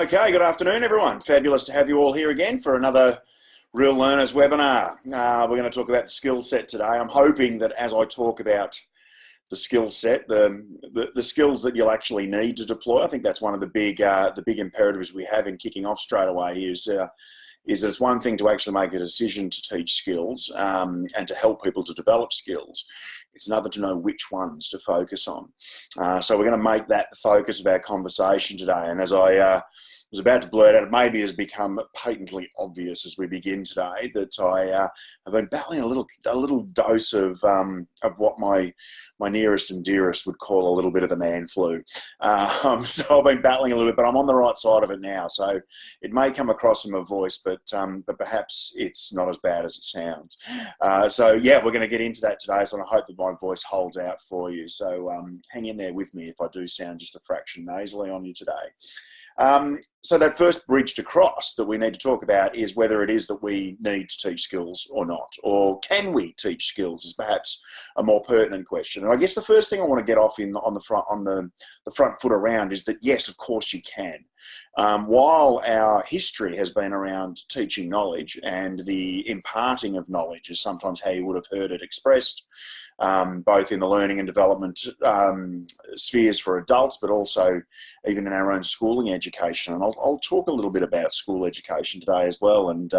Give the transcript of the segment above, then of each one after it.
Okay, good afternoon, everyone. Fabulous to have you all here again for another Real Learners webinar. We're going to talk about the skill set today. I'm hoping that as I talk about the skill set, the skills that you'll actually need to deploy, I think that's one of the big imperatives we have in kicking off straight away is that it's one thing to actually make a decision to teach skills and to help people to develop skills. It's another to know which ones to focus on. So we're going to make that the focus of our conversation today. And as I was about to blurt out, it maybe has become patently obvious as we begin today that I have been battling a little dose of what my nearest and dearest would call a little bit of the man flu. So I've been battling a little bit, but I'm on the right side of it now. So it may come across in my voice, but perhaps it's not as bad as it sounds. So yeah, we're going to get into that today. So I hope that my voice holds out for you. So hang in there with me if I do sound just a fraction nasally on you today. So that first bridge to cross that we need to talk about is whether it is that we need to teach skills or not, or can we teach skills is perhaps a more pertinent question. And I guess the first thing I want to get off on the front foot around is that yes, of course you can. While our history has been around teaching knowledge, and the imparting of knowledge is sometimes how you would have heard it expressed, both in the learning and development spheres for adults, but also even in our own schooling education. And I'll talk a little bit about school education today as well, and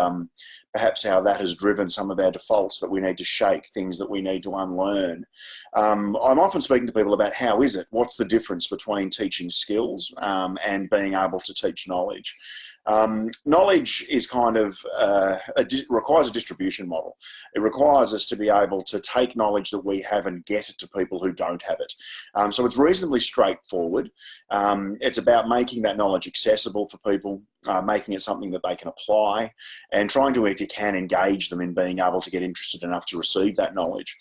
perhaps how that has driven some of our defaults that we need to shake, things that we need to unlearn. I'm often speaking to people about what's the difference between teaching skills and being able to teach knowledge. Knowledge is requires a distribution model. It requires us to be able to take knowledge that we have and get it to people who don't have it. So it's reasonably straightforward. It's about making that knowledge accessible for people, making it something that they can apply, and trying to, if you can, engage them in being able to get interested enough to receive that knowledge.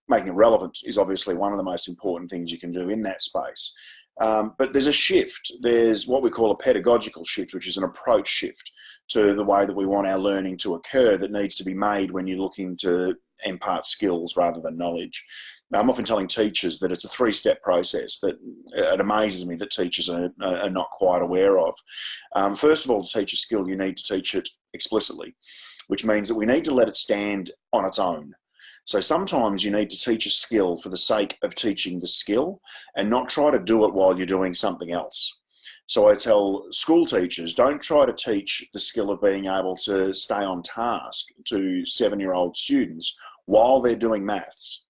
Making it relevant is obviously one of the most important things you can do in that space. But there's a shift. There's what we call a pedagogical shift, which is an approach shift to the way that we want our learning to occur that needs to be made when you're looking to impart skills rather than knowledge. Now, I'm often telling teachers that it's a three-step process that it amazes me that teachers are not quite aware of. First of all, to teach a skill, you need to teach it explicitly, which means that we need to let it stand on its own. So sometimes you need to teach a skill for the sake of teaching the skill and not try to do it while you're doing something else. So I tell school teachers, don't try to teach the skill of being able to stay on task to 7-year-old students while they're doing maths.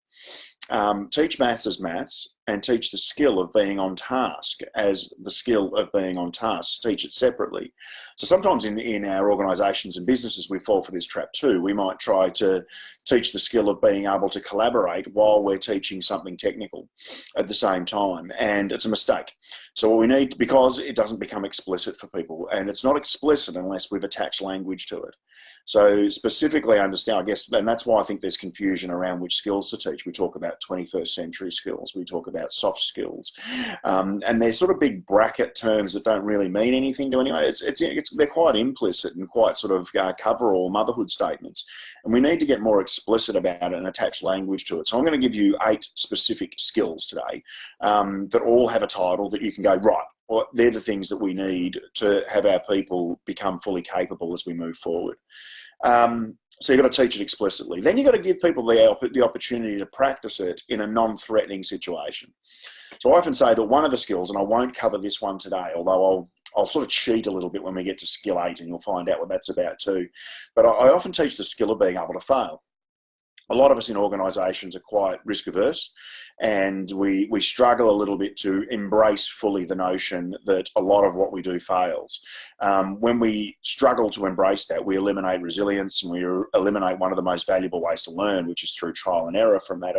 Teach maths as maths, and teach the skill of being on task as the skill of being on task. Teach it separately. So sometimes in our organisations and businesses, we fall for this trap too. We might try to teach the skill of being able to collaborate while we're teaching something technical at the same time, and it's a mistake. So what we need, because it doesn't become explicit for people, and it's not explicit unless we've attached language to it. So specifically understand, I guess, and that's why I think there's confusion around which skills to teach. We talk about 21st century skills, we talk about soft skills, and they're sort of big bracket terms that don't really mean anything to anyone. They're quite implicit and quite sort of cover-all motherhood statements, and we need to get more explicit about it and attach language to it. So I'm going to give you 8 specific skills today that all have a title that you can go, right, well, they're the things that we need to have our people become fully capable as we move forward. So you've got to teach it explicitly. Then you've got to give people the opportunity to practice it in a non-threatening situation. So I often say that one of the skills, and I won't cover this one today, although I'll sort of cheat a little bit when we get to skill 8, and you'll find out what that's about too. But I often teach the skill of being able to fail. A lot of us in organisations are quite risk averse, and we struggle a little bit to embrace fully the notion that a lot of what we do fails. When we struggle to embrace that, we eliminate resilience, and we eliminate one of the most valuable ways to learn, which is through trial and error from that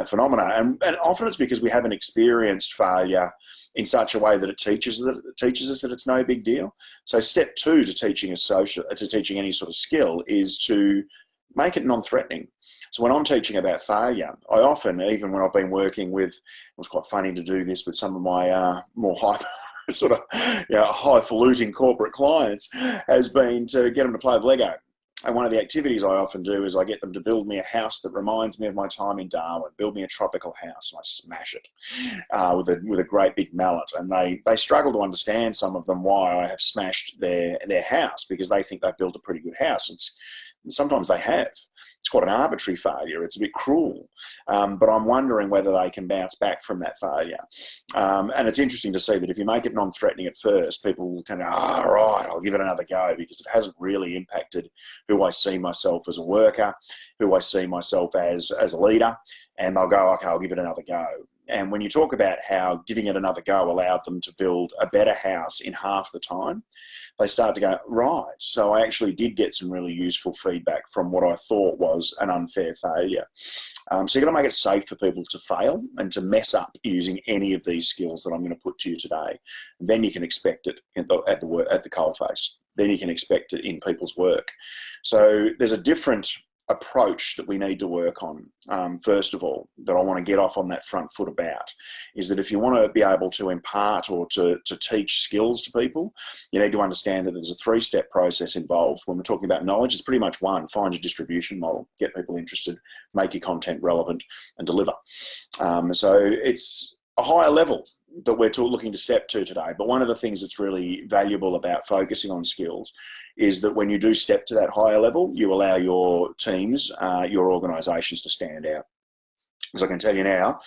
phenomena. And often it's because we haven't experienced failure in such a way that it teaches us that it's no big deal. So step 2 to teaching any sort of skill is to make it non-threatening. So when I'm teaching about failure, I often, even when I've been working with, it was quite funny to do this with some of my more highfalutin corporate clients, has been to get them to play with Lego. And one of the activities I often do is I get them to build me a house that reminds me of my time in Darwin, build me a tropical house, and I smash it with a great big mallet. And they struggle to understand, some of them, why I have smashed their house, because they think they've built a pretty good house. Sometimes they have. It's quite an arbitrary failure. It's a bit cruel. But I'm wondering whether they can bounce back from that failure. And it's interesting to see that if you make it non-threatening at first, people will kind of, right, I'll give it another go, because it hasn't really impacted who I see myself as a worker, who I see myself as a leader, and they'll go, okay, I'll give it another go. And when you talk about how giving it another go allowed them to build a better house in half the time, they start to go, right, so I actually did get some really useful feedback from what I thought was an unfair failure. So you've got to make it safe for people to fail and to mess up using any of these skills that I'm going to put to you today. And then you can expect it at the coalface. Then you can expect it in people's work. So there's a different approach that we need to work on, first of all, that I want to get off on that front foot about, is that if you want to be able to impart or to teach skills to people, you need to understand that there's a three-step process involved. When we're talking about knowledge, it's pretty much one: find your distribution model, get people interested, make your content relevant, and deliver. So it's a higher level that we're looking to step to today. But one of the things that's really valuable about focusing on skills is that when you do step to that higher level, you allow your teams, your organisations to stand out. As I can tell you now,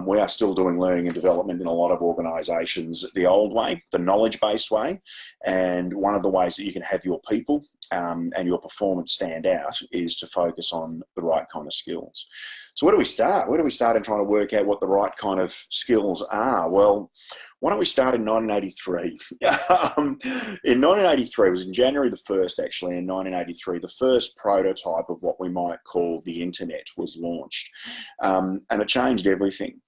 we are still doing learning and development in a lot of organisations the old way, the knowledge-based way. And one of the ways that you can have your people and your performance stand out is to focus on the right kind of skills. So where do we start? Where do we start in trying to work out what the right kind of skills are? Well, why don't we start in 1983? In 1983, it was in January the 1st, actually, in 1983, the first prototype of what we might call the internet was launched. And it changed everything.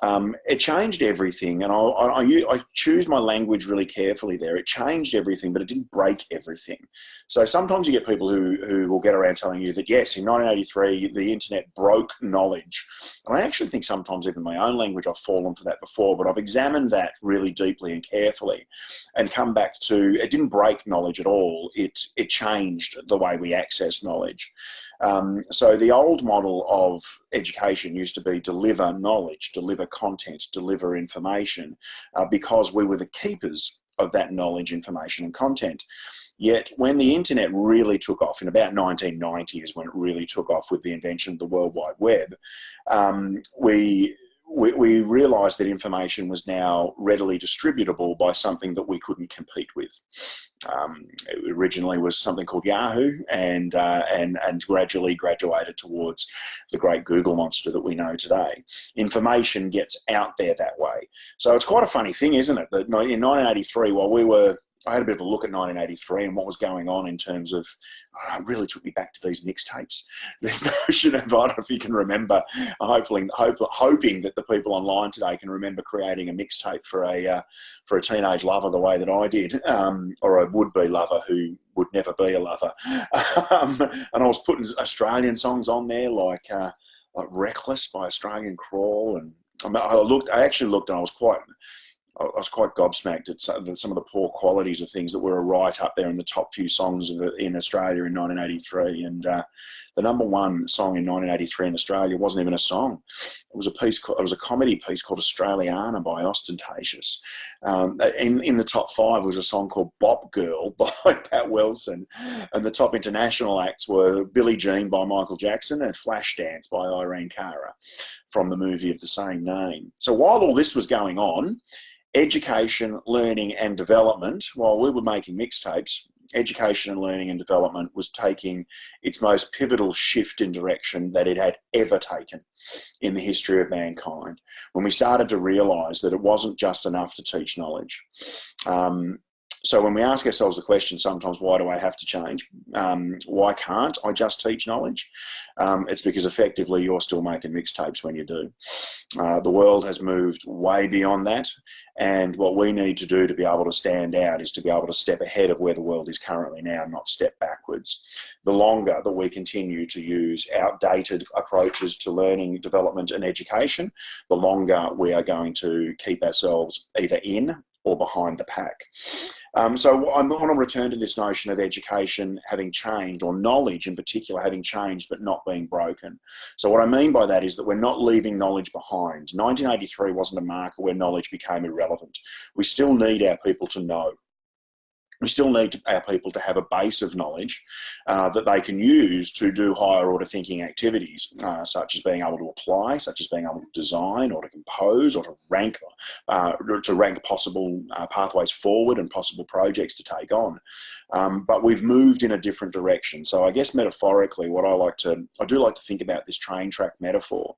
It changed everything, and I choose my language really carefully there. It changed everything, but it didn't break everything. So sometimes you get people who will get around telling you that, yes, in 1983, the internet broke knowledge. And I actually think sometimes even my own language, I've fallen for that before, but I've examined that really deeply and carefully and come back to, it didn't break knowledge at all. It changed the way we access knowledge. So the old model of education used to be deliver knowledge, deliver content, deliver information, because we were the keepers of that knowledge, information, and content. Yet when the internet really took off, in about 1990 is when it really took off with the invention of the World Wide Web, we realised that information was now readily distributable by something that we couldn't compete with. It originally was something called Yahoo, and gradually graduated towards the great Google monster that we know today. Information gets out there that way. So it's quite a funny thing, isn't it, that in 1983, while I had a bit of a look at 1983 and what was going on in terms of, it really took me back to these mixtapes. This notion of, I don't know if you can remember, hoping that the people online today can remember creating a mixtape for a teenage lover the way that I did, or a would-be lover who would never be a lover. And I was putting Australian songs on there, like Reckless by Australian Crawl, and I actually looked and I was quite gobsmacked at some of the poor qualities of things that were right up there in the top few songs in Australia in 1983. And the number one song in 1983 in Australia wasn't even a song. It was a comedy piece called Australiana by Ostentatious. In the top five was a song called Bop Girl by Pat Wilson. And the top international acts were Billie Jean by Michael Jackson and Flashdance by Irene Cara from the movie of the same name. So while all this was going on, education, learning and development, while we were making mixtapes, education and learning and development was taking its most pivotal shift in direction that it had ever taken in the history of mankind, when we started to realise that it wasn't just enough to teach knowledge. So when we ask ourselves the question sometimes, why do I have to change? Why can't I just teach knowledge? It's because effectively you're still making mixtapes when you do. The world has moved way beyond that, and what we need to do to be able to stand out is to be able to step ahead of where the world is currently now, not step backwards. The longer that we continue to use outdated approaches to learning, development and education, the longer we are going to keep ourselves either in or behind the pack. So I want to return to this notion of education having changed, or knowledge in particular having changed but not being broken. So what I mean by that is that we're not leaving knowledge behind. 1983 wasn't a marker where knowledge became irrelevant. We still need our people to know. We still need our people to have a base of knowledge that they can use to do higher order thinking activities, such as being able to apply, such as being able to design or to compose or to rank possible pathways forward and possible projects to take on. But we've moved in a different direction. So I guess metaphorically, what I do like to think about this train track metaphor,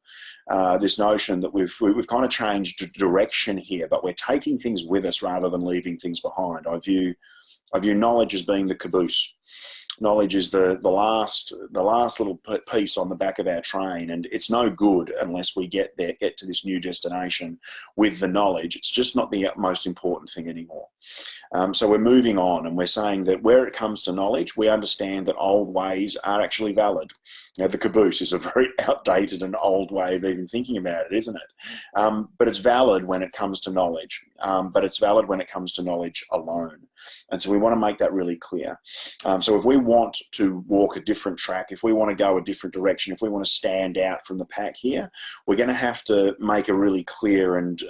this notion that we've kind of changed direction here, but we're taking things with us rather than leaving things behind. I view knowledge as being the caboose. Knowledge is the last little piece on the back of our train, and it's no good unless we get to this new destination with the knowledge. It's just not the most important thing anymore. So we're moving on, and we're saying that where it comes to knowledge, we understand that old ways are actually valid. Now, the caboose is a very outdated and old way of even thinking about it, isn't it? But it's valid when it comes to knowledge, but it's valid when it comes to knowledge alone. And so we want to make that really clear. So if we want to walk a different track, if we want to go a different direction, if we want to stand out from the pack here, we're going to have to make a really clear and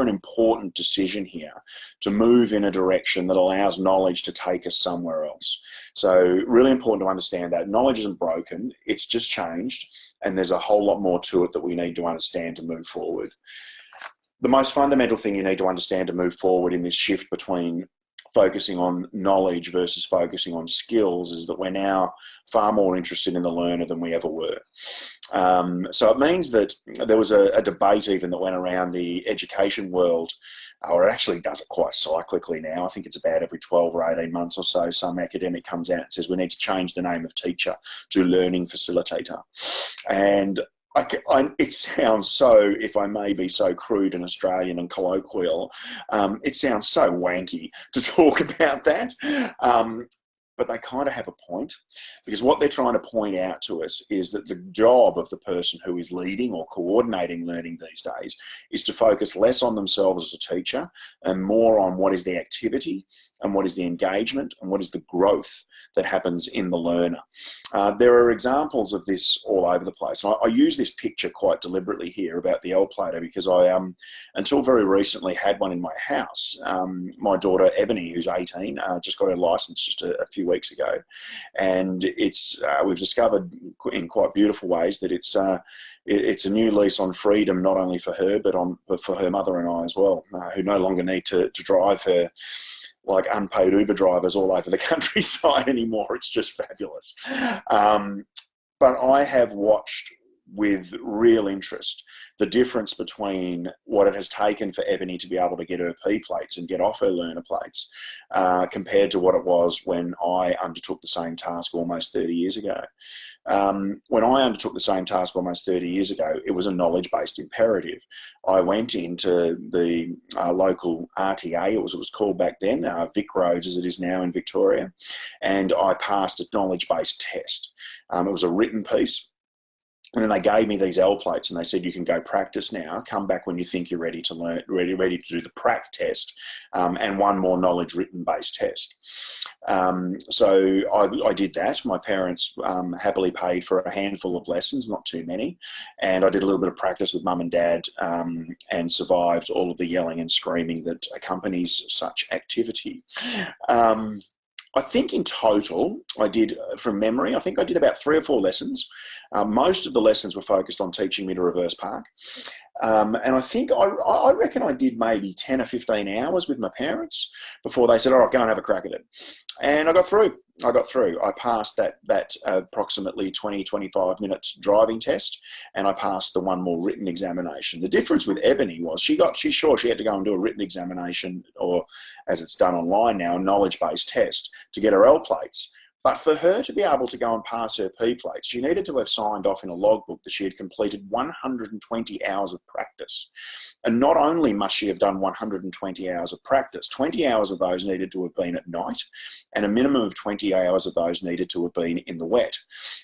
important decision here to move in a direction that allows knowledge to take us somewhere else. So really important to understand that knowledge isn't broken, it's just changed, and there's a whole lot more to it that we need to understand to move forward. The most fundamental thing you need to understand to move forward in this shift between focusing on knowledge versus focusing on skills is that we're now far more interested in the learner than we ever were. So it means that there was a debate even that went around the education world, or it actually does it quite cyclically now. I think it's about every 12 or 18 months or so, some academic comes out and says we need to change the name of teacher to learning facilitator. And it sounds so, if I may be so crude and Australian and colloquial, it sounds so wanky to talk about that. But they kind of have a point, because what they're trying to point out to us is that the job of the person who is leading or coordinating learning these days is to focus less on themselves as a teacher and more on what is the activity and what is the engagement and what is the growth that happens in the learner. There are examples of this all over the place. I use this picture quite deliberately here about the L-plater because I, until very recently, had one in my house. My daughter Ebony, who's 18, just got her license just a few weeks ago, and we've discovered in quite beautiful ways that it's a new lease on freedom, not only for her but for her mother and I as well, who no longer need to drive her like unpaid Uber drivers all over the countryside anymore. It's just fabulous. But I have watched with real interest the difference between what it has taken for Ebony to be able to get her P plates and get off her learner plates compared to what it was when I undertook the same task almost 30 years ago. When I undertook the same task almost 30 years ago, it was a knowledge-based imperative. I went into the local RTA, it was called back then, Vic Roads as it is now in Victoria, and I passed a knowledge-based test. It was a written piece. And then they gave me these L plates and they said, you can go practice now, come back when you think you're ready to learn, ready to do the prac test, and one more knowledge written based test. So I did that. My parents happily paid for a handful of lessons, not too many. And I did a little bit of practice with mum and dad and survived all of the yelling and screaming that accompanies such activity. I think in total, I did, from memory, I think I did about 3 or 4 lessons. Most of the lessons were focused on teaching me to reverse park. And I think, I reckon I did maybe 10 or 15 hours with my parents before they said, all right, go and have a crack at it. And I got through. I passed that approximately 20, 25 minutes driving test, and I passed the one more written examination. The difference with Ebony was she had to go and do a written examination, or as it's done online now, a knowledge-based test to get her L plates. But for her to be able to go and pass her P plates, she needed to have signed off in a logbook that she had completed 120 hours of practice. And not only must she have done 120 hours of practice, 20 hours of those needed to have been at night, and a minimum of 20 hours of those needed to have been in the wet.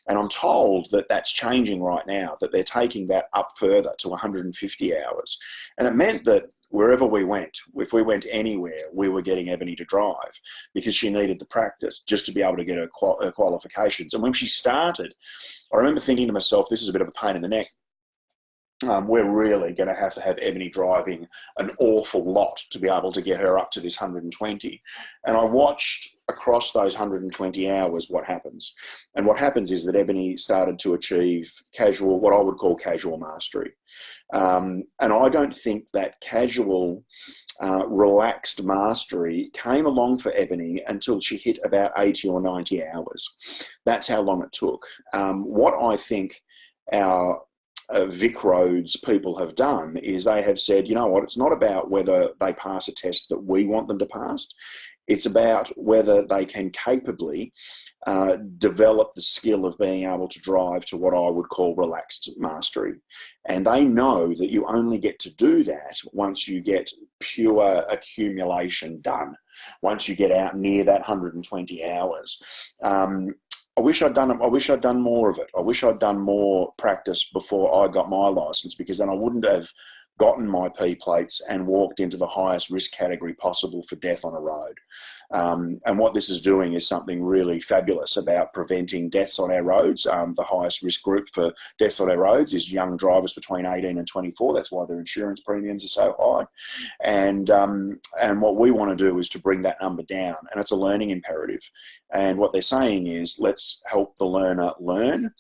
And I'm told that that's changing right now, that they're taking that up further to 150 hours. And it meant that wherever we went, if we went anywhere, we were getting Ebony to drive because she needed the practice just to be able to get her qualifications. And when she started, I remember thinking to myself, this is a bit of a pain in the neck. We're really going to have Ebony driving an awful lot to be able to get her up to this 120. And I watched across those 120 hours what happens. And what happens is that Ebony started to achieve casual, what I would call casual mastery. And I don't think that casual, relaxed mastery came along for Ebony until she hit about 80 or 90 hours. That's how long it took. What I think our Vic Roads people have done is they have said, you know what, it's not about whether they pass a test that we want them to pass. It's about whether they can capably develop the skill of being able to drive to what I would call relaxed mastery. And they know that you only get to do that once you get pure accumulation done, once you get out near that 120 hours. I wish I'd done more of it. I wish I'd done more practice before I got my license, because then I wouldn't have gotten my P plates and walked into the highest risk category possible for death on a road. And what this is doing is something really fabulous about preventing deaths on our roads. The highest risk group for deaths on our roads is young drivers between 18 and 24. That's why their insurance premiums are so high. And what we want to do is to bring that number down, and it's a learning imperative. And what they're saying is, let's help the learner learn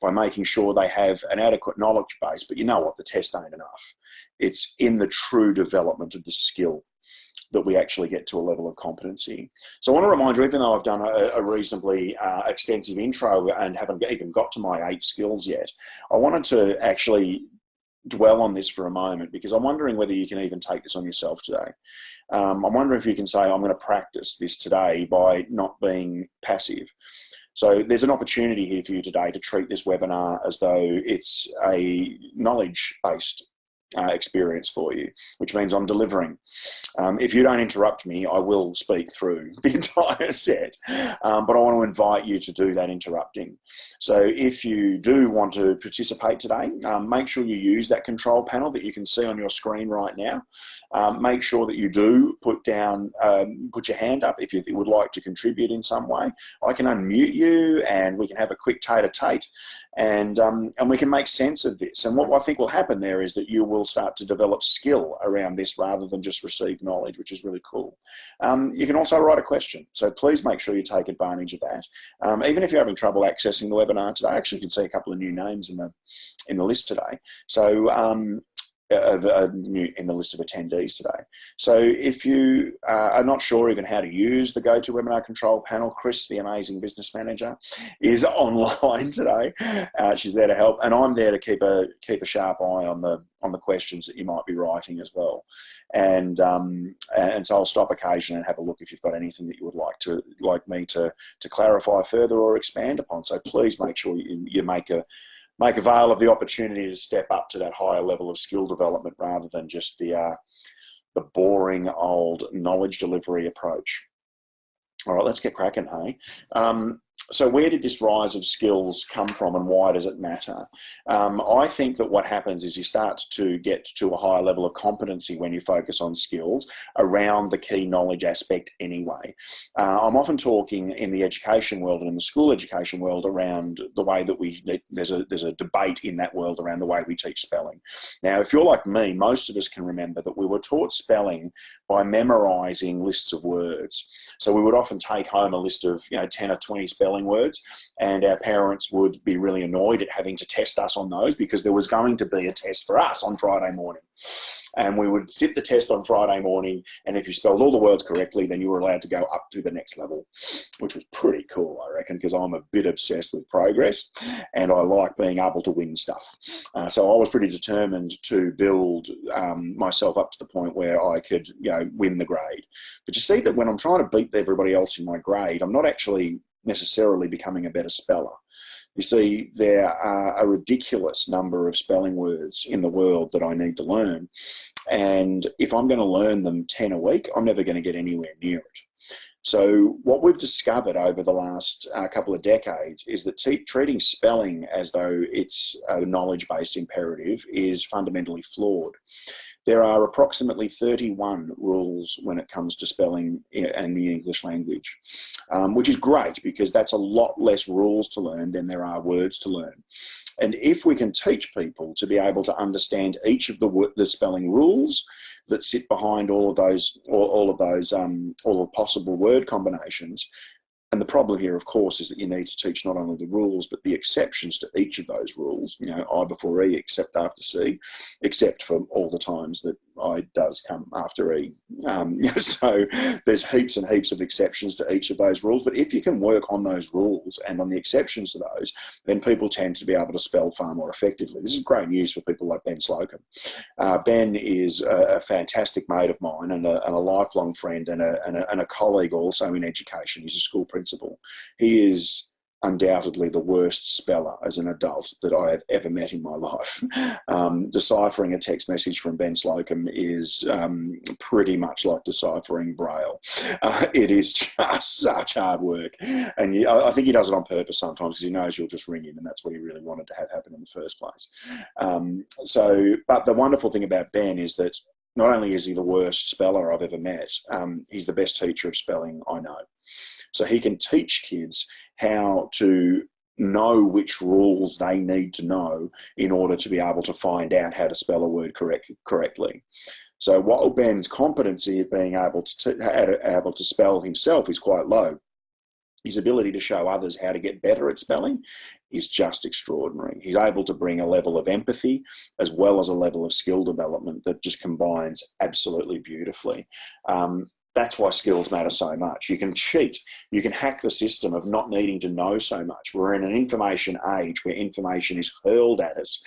by making sure they have an adequate knowledge base. But you know what? The test ain't enough. It's in the true development of the skill that we actually get to a level of competency. So I want to remind you, even though I've done a reasonably extensive intro and haven't even got to my 8 skills yet, I wanted to actually dwell on this for a moment, because I'm wondering whether you can even take this on yourself today. I'm wondering if you can say, I'm going to practice this today by not being passive. So there's an opportunity here for you today to treat this webinar as though it's a knowledge-based experience for you, which means I'm delivering. If you don't interrupt me, I will speak through the entire set, but I want to invite you to do that interrupting. So if you do want to participate today, make sure you use that control panel that you can see on your screen right now. Make sure that you do put your hand up if you would like to contribute in some way. I can unmute you and we can have a quick tete-a-tete, and we can make sense of this. And what I think will happen there is that you will start to develop skill around this rather than just receive knowledge, which is really cool. You can also write a question, so please make sure you take advantage of that. Even if you're having trouble accessing the webinar today, I actually can see a couple of new names in the list today. So in the list of attendees today. So if you are not sure even how to use the GoToWebinar control panel, Chris, the amazing business manager, is online today. She's there to help, and I'm there to keep a sharp eye on the questions that you might be writing as well. And so I'll stop occasionally and have a look if you've got anything that you would like me to clarify further or expand upon. So please make sure you make avail of the opportunity to step up to that higher level of skill development rather than just the boring old knowledge delivery approach. All right, let's get cracking, hey? So where did this rise of skills come from, and why does it matter? I think that what happens is you start to get to a higher level of competency when you focus on skills around the key knowledge aspect anyway. I'm often talking in the education world and in the school education world around the way that there's a debate in that world around the way we teach spelling. Now, if you're like me, most of us can remember that we were taught spelling by memorizing lists of words. So we would often take home a list of 10 or 20 spelling words, and our parents would be really annoyed at having to test us on those, because there was going to be a test for us on Friday morning. And we would sit the test on Friday morning, and if you spelled all the words correctly, then you were allowed to go up to the next level, which was pretty cool, I reckon, because I'm a bit obsessed with progress and I like being able to win stuff. So I was pretty determined to build myself up to the point where I could win the grade. But you see that when I'm trying to beat everybody else in my grade, I'm not actually necessarily becoming a better speller. You see, there are a ridiculous number of spelling words in the world that I need to learn. And if I'm going to learn them 10 a week, I'm never going to get anywhere near it. So what we've discovered over the last couple of decades is that treating spelling as though it's a knowledge-based imperative is fundamentally flawed. there are approximately 31 rules when it comes to spelling in the English language, which is great because that's a lot less rules to learn than there are words to learn. And if we can teach people to be able to understand each of the spelling rules that sit behind all of the possible word combinations. And the problem here, of course, is that you need to teach not only the rules, but the exceptions to each of those rules. You know, I before E, except after C, except for all the times that I does come after E. So there's heaps and heaps of exceptions to each of those rules. But if you can work on those rules and on the exceptions to those, then people tend to be able to spell far more effectively. This is great news for people like Ben Slocum. Ben is a fantastic mate of mine and a lifelong friend and a colleague also in education. He's a school principal. He is undoubtedly the worst speller as an adult that I have ever met in my life. Deciphering a text message from Ben Slocum is pretty much like deciphering Braille. It is just such hard work. And I think he does it on purpose sometimes because he knows you'll just ring him, and that's what he really wanted to have happen in the first place. But the wonderful thing about Ben is that not only is he the worst speller I've ever met, he's the best teacher of spelling I know. So he can teach kids how to know which rules they need to know in order to be able to find out how to spell a word correctly. So while Ben's competency of being able to spell himself is quite low, his ability to show others how to get better at spelling is just extraordinary. He's able to bring a level of empathy as well as a level of skill development that just combines absolutely beautifully. That's why skills matter so much. You can cheat. You can hack the system of not needing to know so much. We're in an information age where information is hurled at us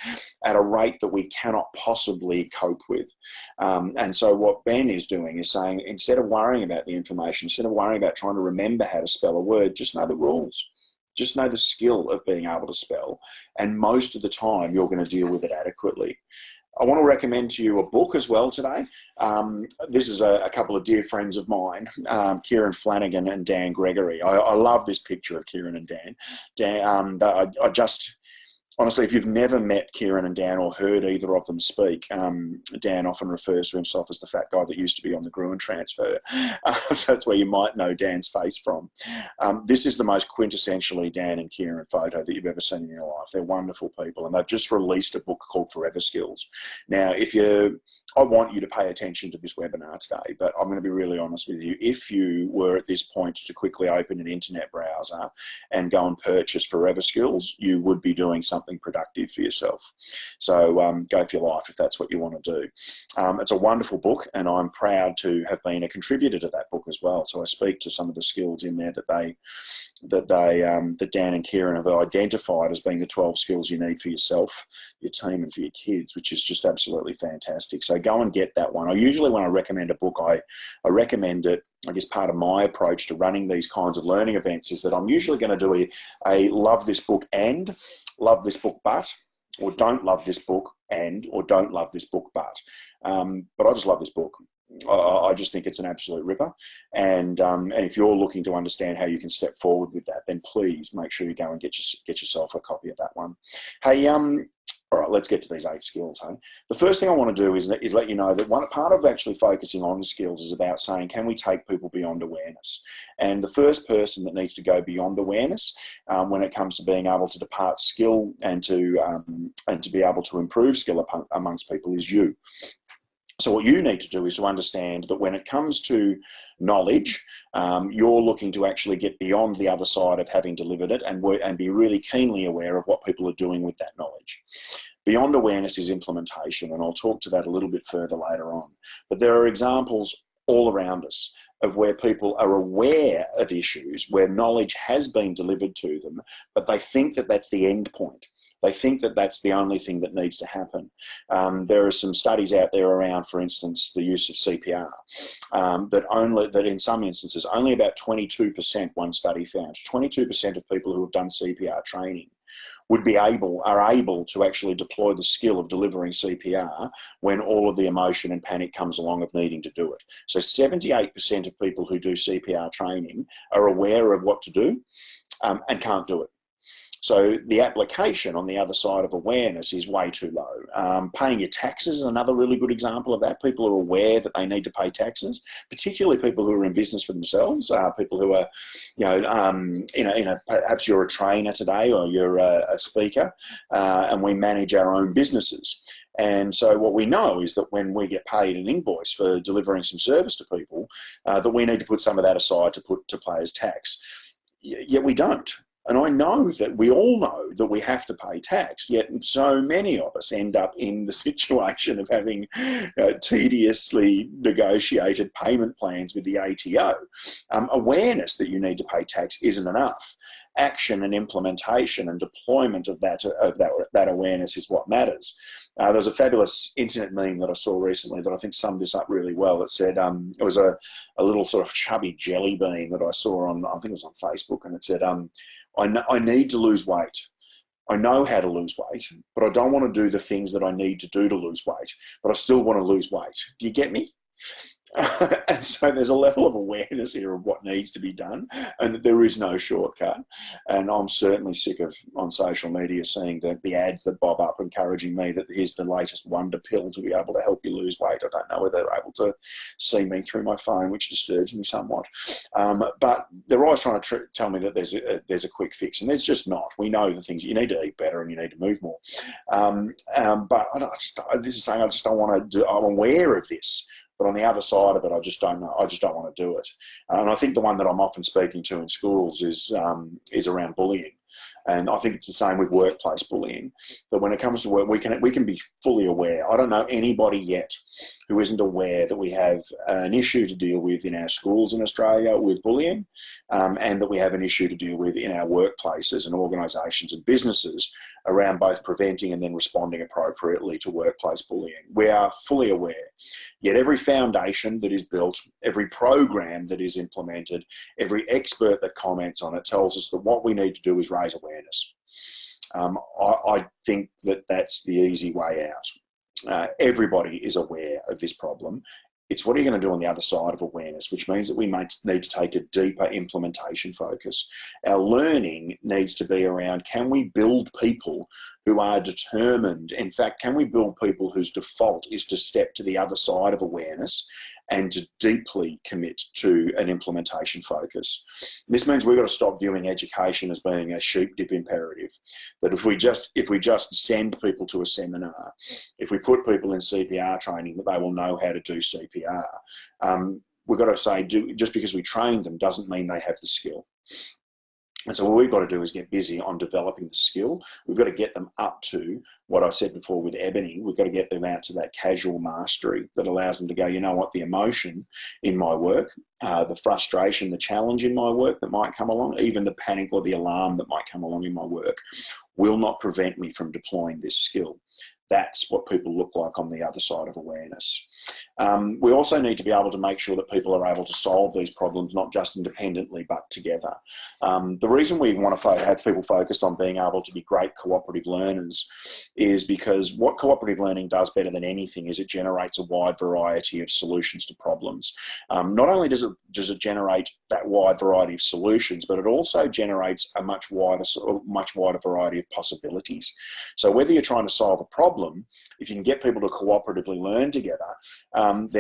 at a rate that we cannot possibly cope with. And so what Ben is doing is saying, instead of worrying about the information, instead of worrying about trying to remember how to spell a word, just know the rules. Just know the skill of being able to spell. And most of the time, you're going to deal with it adequately. I want to recommend to you a book as well today. This is a couple of dear friends of mine, Kieran Flanagan and Dan Gregory. I love this picture of Kieran and Dan. Honestly, if you've never met Kieran and Dan or heard either of them speak, Dan often refers to himself as the fat guy that used to be on the Gruen transfer. So that's where you might know Dan's face from. This is the most quintessentially Dan and Kieran photo that you've ever seen in your life. They're wonderful people, and they've just released a book called Forever Skills. Now, I want you to pay attention to this webinar today, but I'm going to be really honest with you. If you were at this point to quickly open an internet browser and go and purchase Forever Skills, you would be doing something productive for yourself. So go for your life if that's what you want to do. It's a wonderful book, and I'm proud to have been a contributor to that book as well. So I speak to some of the skills in there that Dan and Kieran have identified as being the 12 skills you need for yourself, your team, and for your kids, which is just absolutely fantastic. So go and get that one. Usually when I recommend a book, I recommend it. I guess part of my approach to running these kinds of learning events is that I'm usually going to do a love this book and love this book but, or don't love this book and, or don't love this book but. But I just love this book. I just think it's an absolute ripper. And if you're looking to understand how you can step forward with that, then please make sure you go and get yourself a copy of that one. Hey, all right, let's get to these 8 skills. Hey, the first thing I want to do is let you know that one part of actually focusing on skills is about saying, can we take people beyond awareness? And the first person that needs to go beyond awareness when it comes to being able to depart skill and to be able to improve skill amongst people is you. So what you need to do is to understand that when it comes to knowledge, you're looking to actually get beyond the other side of having delivered it and be really keenly aware of what people are doing with that knowledge. Beyond awareness is implementation, and I'll talk to that a little bit further later on. But there are examples all around us of where people are aware of issues, where knowledge has been delivered to them, but they think that that's the end point. They think that that's the only thing that needs to happen. There are some studies out there around, for instance, the use of CPR, that in some instances, only about 22%, one study found, 22% of people who have done CPR training are able to actually deploy the skill of delivering CPR when all of the emotion and panic comes along of needing to do it. So 78% of people who do CPR training are aware of what to do and can't do it. So the application on the other side of awareness is way too low. Paying your taxes is another really good example of that. People are aware that they need to pay taxes, particularly people who are in business for themselves, people who are, perhaps you're a trainer today or you're a speaker, and we manage our own businesses. And so what we know is that when we get paid an invoice for delivering some service to people, that we need to put some of that aside to pay as tax. Yet we don't. And I know that we all know that we have to pay tax, yet so many of us end up in the situation of having tediously negotiated payment plans with the ATO. Awareness that you need to pay tax isn't enough. Action and implementation and deployment of that awareness is what matters. There's a fabulous internet meme that I saw recently that I think summed this up really well. It said, it was a little sort of chubby jelly bean that I saw on, I think it was on Facebook, and it said, I need to lose weight. I know how to lose weight, but I don't want to do the things that I need to do to lose weight, but I still want to lose weight. Do you get me? And so there's a level of awareness here of what needs to be done, and that there is no shortcut. And I'm certainly sick of, on social media, seeing the ads that bob up encouraging me that here's the latest wonder pill to be able to help you lose weight. I don't know whether they're able to see me through my phone, which disturbs me somewhat. But they're always trying to tell me that there's a quick fix, and there's just not. We know the things. You need to eat better and you need to move more. But this is saying I just don't want to do. I'm aware of this. But on the other side of it, I just don't know. I just don't want to do it. And I think the one that I'm often speaking to in schools is around bullying. And I think it's the same with workplace bullying. That when it comes to work, we can be fully aware. I don't know anybody yet who isn't aware that we have an issue to deal with in our schools in Australia with bullying, and that we have an issue to deal with in our workplaces and organisations and businesses around both preventing and then responding appropriately to workplace bullying. We are fully aware. Yet every foundation that is built, every program that is implemented, every expert that comments on it tells us that what we need to do is raise awareness. I think that that's the easy way out. Everybody is aware of this problem. It's what are you going to do on the other side of awareness, which means that we might need to take a deeper implementation focus. Our learning needs to be around, can we build people who are determined? In fact, can we build people whose default is to step to the other side of awareness and to deeply commit to an implementation focus? This means we've got to stop viewing education as being a sheep dip imperative. That if we just send people to a seminar, if we put people in CPR training, that they will know how to do CPR. We've got to say, just because we train them doesn't mean they have the skill. And so what we've got to do is get busy on developing the skill. We've got to get them up to what I said before with ebony. We've got to get them out to that casual mastery that allows them to go, you know what, the emotion in my work, the frustration, the challenge in my work that might come along, even the panic or the alarm that might come along in my work, will not prevent me from deploying this skill. That's what people look like on the other side of awareness. We also need to be able to make sure that people are able to solve these problems, not just independently, but together. The reason we want to have people focused on being able to be great cooperative learners is because what cooperative learning does better than anything is it generates a wide variety of solutions to problems. Not only does it generate that wide variety of solutions, but it also generates a much wider variety of possibilities. So whether you're trying to solve a problem, if you can get people to cooperatively learn together, and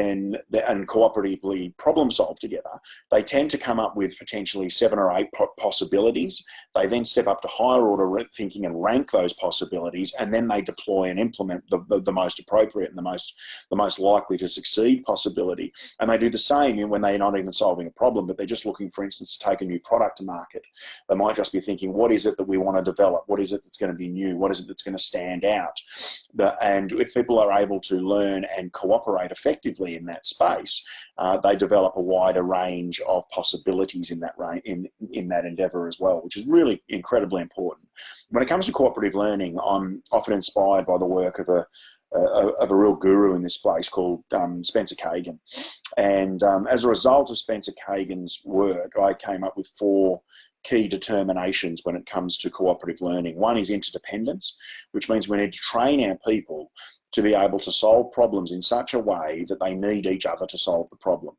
cooperatively problem solve together, they tend to come up with potentially 7 or 8 possibilities. They then step up to higher order thinking and rank those possibilities, and then they deploy and implement the most appropriate and the most likely to succeed possibility. And they do the same when they're not even solving a problem, but they're just looking, for instance, to take a new product to market. They might just be thinking, what is it that we want to develop? What is it that's going to be new? What is it that's going to stand out? And if people are able to learn and cooperate effectively in that space, they develop a wider range of possibilities in that endeavour as well, which is really incredibly important. When it comes to cooperative learning, I'm often inspired by the work of a real guru in this space called Spencer Kagan. And as a result of Spencer Kagan's work, I came up with 4 key determinations when it comes to cooperative learning. One is interdependence, which means we need to train our people to be able to solve problems in such a way that they need each other to solve the problem.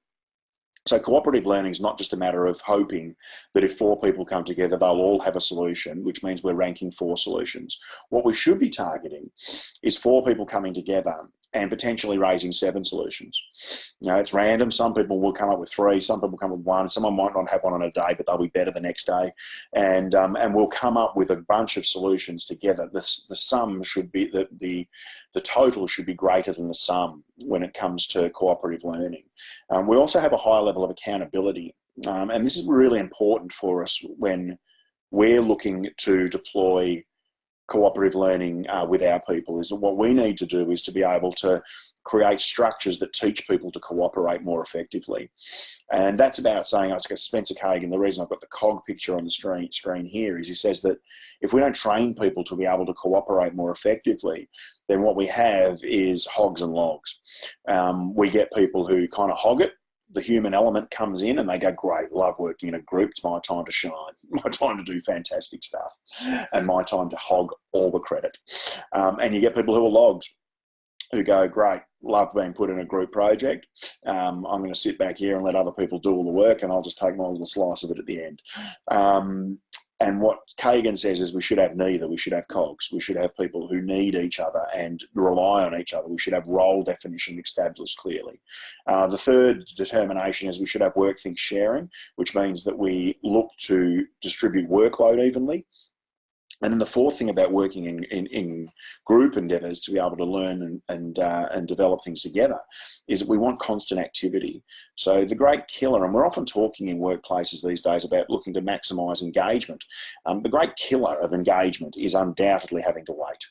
So cooperative learning is not just a matter of hoping that if 4 people come together, they'll all have a solution, which means we're ranking 4 solutions. What we should be targeting is 4 people coming together and potentially raising 7 solutions. You know, it's random. Some people will come up with 3, some people come up with 1, someone might not have one on a day, but they'll be better the next day. And we'll come up with a bunch of solutions together. The sum should be, the total should be greater than the sum when it comes to cooperative learning. We also have a high level of accountability. And this is really important for us when we're looking to deploy cooperative learning with our people. Is that what we need to do is to be able to create structures that teach people to cooperate more effectively. And that's about saying, I guess Spencer Kagan, the reason I've got the cog picture on the screen here is he says that if we don't train people to be able to cooperate more effectively, then what we have is hogs and logs. We get people who kind of hog it. The human element comes in and they go, great, love working in a group. It's my time to shine, my time to do fantastic stuff, and my time to hog all the credit. And you get people who are logs who go, great, love being put in a group project. I'm going to sit back here and let other people do all the work and I'll just take my little slice of it at the end. And what Kagan says is we should have neither. We should have cogs. We should have people who need each other and rely on each other. We should have role definition established clearly. The third determination is we should have work think sharing, which means that we look to distribute workload evenly. And then the fourth thing about working in group endeavours to be able to learn and develop things together is that we want constant activity. So the great killer, and we're often talking in workplaces these days about looking to maximise engagement. The great killer of engagement is undoubtedly having to wait.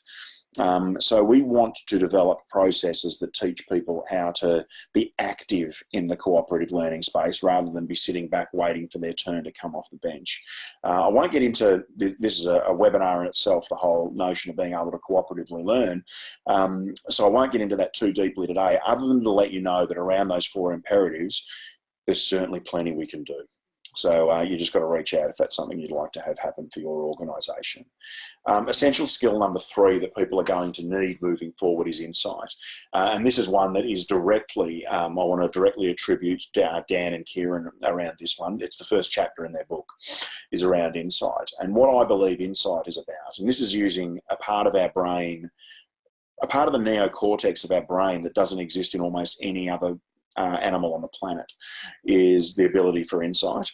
So we want to develop processes that teach people how to be active in the cooperative learning space rather than be sitting back waiting for their turn to come off the bench. I won't get into this is a webinar in itself, the whole notion of being able to cooperatively learn. So I won't get into that too deeply today, other than to let you know that around those 4 imperatives, there's certainly plenty we can do. So you just got to reach out if that's something you'd like to have happen for your organisation. Essential skill number 3 that people are going to need moving forward is insight. And this is one that is directly, I want to directly attribute Dan and Kieran around this one. It's the first chapter in their book, is around insight. And what I believe insight is about, and this is using a part of our brain, a part of the neocortex of our brain that doesn't exist in almost any other animal on the planet, is the ability for insight.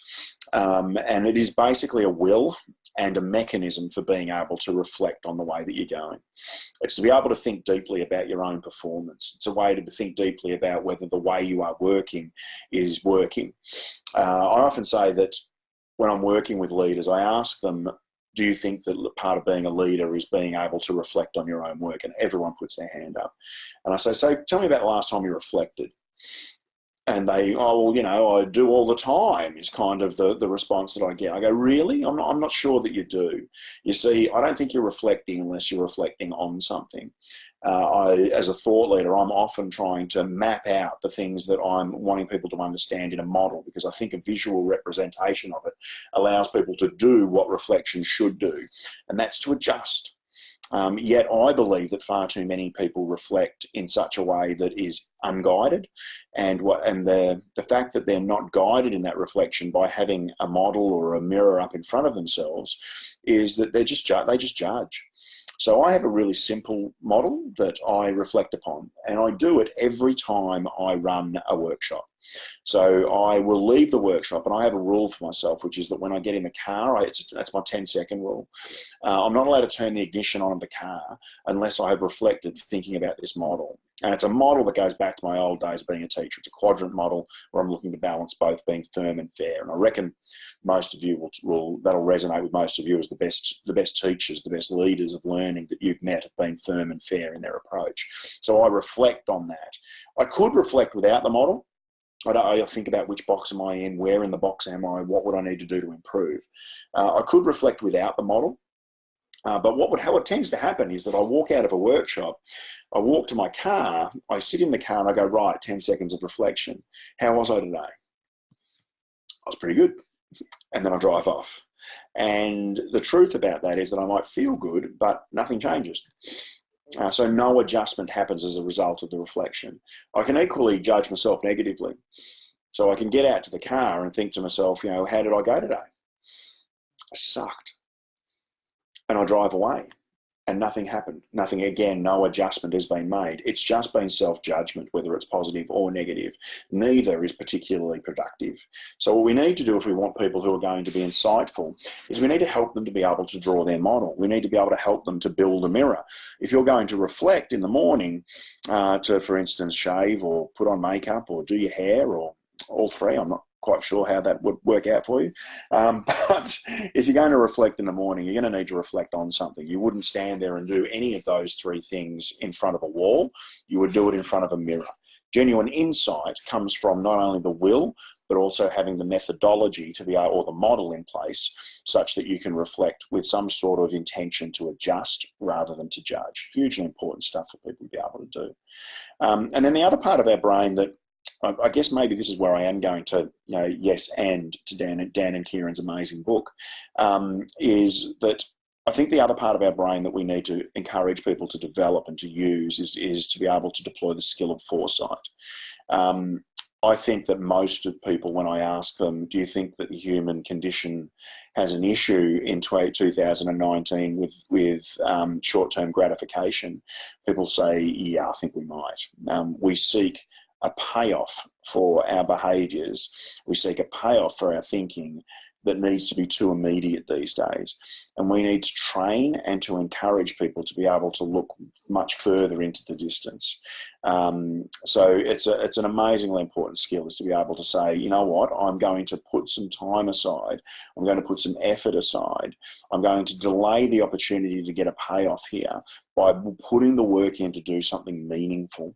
And it is basically a will and a mechanism for being able to reflect on the way that you're going. It's to be able to think deeply about your own performance. It's a way to think deeply about whether the way you are working is working. I often say that when I'm working with leaders, I ask them, do you think that part of being a leader is being able to reflect on your own work? And everyone puts their hand up. And I say, so tell me about the last time you reflected. And they, oh, well, you know, I do all the time is kind of the response that I get. I go, really? I'm not sure that you do. You see, I don't think you're reflecting unless you're reflecting on something. As a thought leader, I'm often trying to map out the things that I'm wanting people to understand in a model, because I think a visual representation of it allows people to do what reflection should do, and that's to adjust. Yet I believe that far too many people reflect in such a way that is unguided, and the fact that they're not guided in that reflection by having a model or a mirror up in front of themselves is that they just judge. So I have a really simple model that I reflect upon, and I do it every time I run a workshop. So I will leave the workshop, and I have a rule for myself, which is that when I get in the car, that's my 10-second rule. I'm not allowed to turn the ignition on in the car unless I have reflected thinking about this model. And it's a model that goes back to my old days being a teacher. It's a quadrant model where I'm looking to balance both being firm and fair. And I reckon most of you that'll resonate with most of you as the best teachers, the best leaders of learning that you've met have been firm and fair in their approach. So I reflect on that. I could reflect without the model. I think about which box am I in, where in the box am I, what would I need to do to improve. I could reflect without the model, but how it tends to happen is that I walk out of a workshop, I walk to my car, I sit in the car and I go, right, 10 seconds of reflection. How was I today? I was pretty good. And then I drive off. And the truth about that is that I might feel good, but nothing changes. So no adjustment happens as a result of the reflection. I can equally judge myself negatively. So I can get out to the car and think to myself, you know, how did I go today? I sucked. And I drive away. And nothing happened. Nothing, again, no adjustment has been made. It's just been self-judgment, whether it's positive or negative. Neither is particularly productive. So what we need to do if we want people who are going to be insightful is we need to help them to be able to draw their model. We need to be able to help them to build a mirror. If you're going to reflect in the morning to, for instance, shave or put on makeup or do your hair or all three, I'm not quite sure how that would work out for you. But if you're going to reflect in the morning, you're going to need to reflect on something. You wouldn't stand there and do any of those three things in front of a wall. You would do it in front of a mirror. Genuine insight comes from not only the will, but also having the methodology to be able, or the model in place, such that you can reflect with some sort of intention to adjust rather than to judge. Hugely important stuff for people to be able to do. And then the other part of our brain that I guess maybe this is where I am going to, you know, yes, and to Dan and Kieran's amazing book, is that I think the other part of our brain that we need to encourage people to develop and to use is to be able to deploy the skill of foresight. I think that most of people, when I ask them, do you think that the human condition has an issue in 2019 with short-term gratification, people say, yeah, I think we might. We seek a payoff for our behaviours. We seek a payoff for our thinking that needs to be too immediate these days. And we need to train and to encourage people to be able to look much further into the distance. So it's an amazingly important skill, is to be able to say, you know what, I'm going to put some time aside. I'm going to put some effort aside. I'm going to delay the opportunity to get a payoff here by putting the work in to do something meaningful,